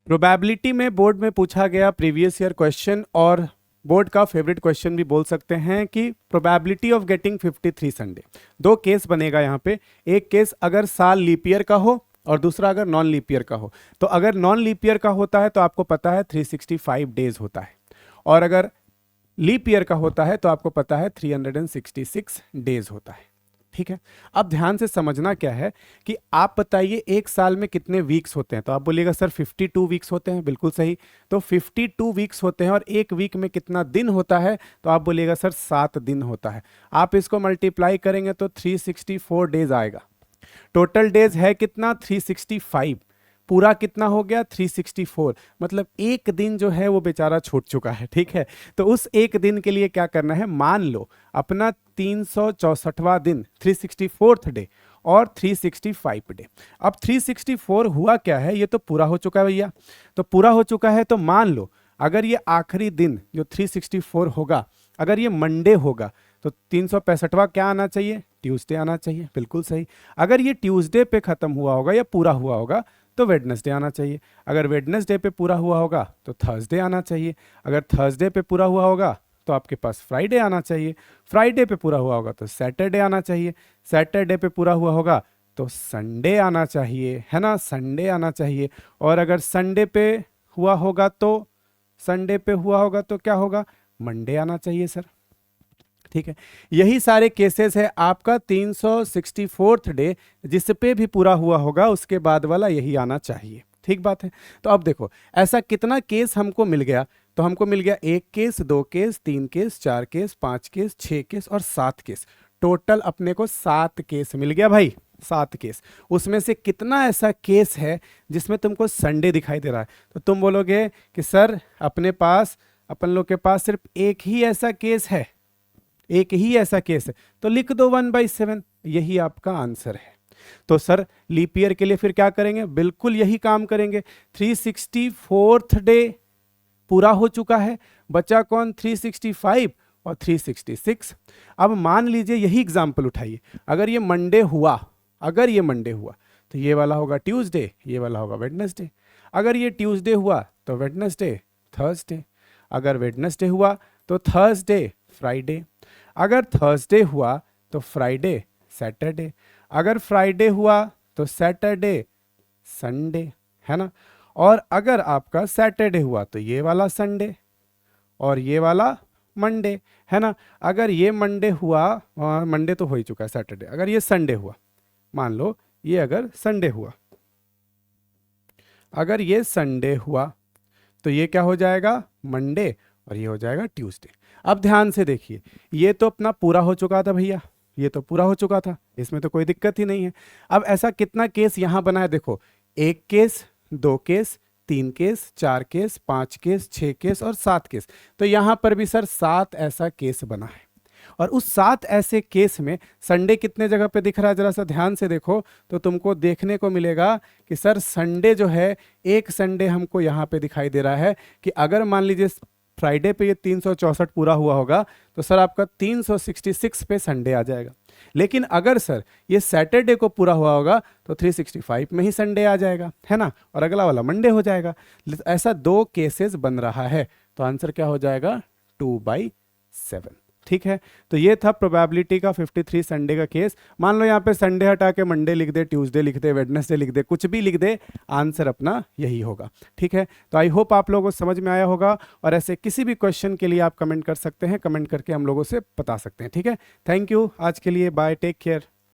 Probability में board में पूछा गया प्रीवियस ईयर क्वेश्चन और बोर्ड का फेवरेट क्वेश्चन भी बोल सकते हैं कि प्रोबेबिलिटी ऑफ गेटिंग 53 संडे। दो केस बनेगा यहाँ पे, एक केस अगर साल लीप ईयर का हो और दूसरा अगर नॉन लीप ईयर का हो। तो अगर नॉन लीप ईयर का होता है तो आपको पता है 365 डेज होता है, और अगर लीप ईयर का होता है तो आपको पता है 366 डेज होता है। ठीक है, अब ध्यान से समझना क्या है कि आप बताइए एक साल में कितने वीक्स होते हैं। तो आप बोलिएगा सर 52 वीक्स होते हैं, बिल्कुल सही। तो 52 वीक्स होते हैं और एक वीक में कितना दिन होता है, तो आप बोलिएगा सर 7 दिन होता है। आप इसको मल्टीप्लाई करेंगे तो 364 डेज आएगा। टोटल डेज है कितना 365, पूरा कितना हो गया 364, मतलब एक दिन जो है वो बेचारा छूट चुका है। ठीक है, तो उस एक दिन के लिए क्या करना है, मान लो अपना 364वां दिन 364th डे और 365 डे। अब 364 हुआ क्या है, ये तो पूरा हो चुका है भैया। तो पूरा हो चुका है तो मान लो अगर ये आखिरी दिन जो 364 होगा, अगर ये मंडे होगा तो 365वां क्या आना चाहिए, ट्यूसडे आना चाहिए, बिल्कुल सही। अगर ये ट्यूसडे पे खत्म हुआ होगा या पूरा हुआ होगा तो वेडनेसडे आना चाहिए। अगर वेडनेसडे पे पूरा हुआ होगा तो थर्सडे आना चाहिए। अगर थर्सडे पे पूरा हुआ होगा तो आपके पास फ्राइडे आना चाहिए। फ्राइडे पे पूरा हुआ होगा तो सैटरडे आना चाहिए। सैटरडे पे पूरा हुआ होगा तो संडे आना चाहिए, है ना, संडे आना चाहिए। और अगर संडे पे हुआ होगा तो क्या होगा, मंडे आना चाहिए सर। ठीक है, यही सारे केसेस है आपका 364th डे जिस पे भी पूरा हुआ होगा उसके बाद वाला यही आना चाहिए। ठीक बात है। तो अब देखो ऐसा कितना केस हमको मिल गया, तो हमको मिल गया 1 case, 2 case, 3 case, 4 case, 5 case, 6 case और 7 केस। टोटल अपने को 7 केस मिल गया भाई, 7 केस। उसमें से कितना ऐसा केस है जिसमें तुमको संडे दिखाई दे रहा है, तो तुम बोलोगे कि सर अपन लोग के पास सिर्फ एक ही ऐसा केस है, एक ही ऐसा केस है, तो लिख दो 1/7, यही आपका आंसर है। तो सर लीप ईयर के लिए फिर क्या करेंगे, बिल्कुल यही काम करेंगे। 364th डे पूरा हो चुका है, बचा कौन 365 और 366। अब मान लीजिए यही एग्जाम्पल उठाइए, अगर ये मंडे हुआ तो ये वाला होगा ट्यूसडे, ये वाला होगा वेडनेसडे। अगर ये ट्यूसडे हुआ तो वेडनेसडे थर्सडे। अगर वेडनेसडे हुआ तो थर्सडे फ्राइडे। अगर थर्सडे हुआ तो फ्राइडे सैटरडे। अगर फ्राइडे हुआ तो सैटरडे संडे, है ना। और अगर आपका सैटरडे हुआ तो ये वाला संडे और ये वाला मंडे, है ना। अगर ये मंडे हुआ, मंडे तो हो ही चुका है सैटरडे, अगर ये संडे हुआ, मान लो ये अगर संडे हुआ, अगर ये संडे हुआ तो ये क्या हो जाएगा मंडे और ये हो जाएगा ट्यूसडे। अब ध्यान से देखिए, ये तो अपना पूरा हो चुका था भैया, ये तो पूरा हो चुका था, इसमें तो कोई दिक्कत ही नहीं है। अब ऐसा कितना केस यहां बना है, देखो 1 case, 2 case, 3 case, 4 case, 5 case, 6 case और 7 केस। तो यहां पर भी सर 7 ऐसा केस बना है। और उस 7 ऐसे केस में संडे कितने जगह पे दिख रहा है, जरा सा ध्यान से देखो तो तुमको देखने को मिलेगा कि सर संडे जो है, एक संडे हमको यहाँ पे दिखाई दे रहा है कि अगर मान लीजिए फ्राइडे पे ये 364 पूरा हुआ होगा तो सर आपका 366 पे संडे आ जाएगा। लेकिन अगर सर ये सैटरडे को पूरा हुआ होगा तो 365 में ही संडे आ जाएगा, है ना, और अगला वाला मंडे हो जाएगा। ऐसा 2 केसेस बन रहा है, तो आंसर क्या हो जाएगा 2/7। ठीक है, तो ये था प्रोबेबिलिटी का 53 संडे का केस। मान लो यहाँ पे संडे हटा के मंडे लिख दे, ट्यूसडे लिख दे, वेडनेसडे लिख दे, कुछ भी लिख दे, आंसर अपना यही होगा। ठीक है, तो आई होप आप लोगों को समझ में आया होगा, और ऐसे किसी भी क्वेश्चन के लिए आप कमेंट कर सकते हैं, कमेंट करके हम लोगों से बता सकते हैं। ठीक है, थैंक यू आज के लिए, बाय, टेक केयर।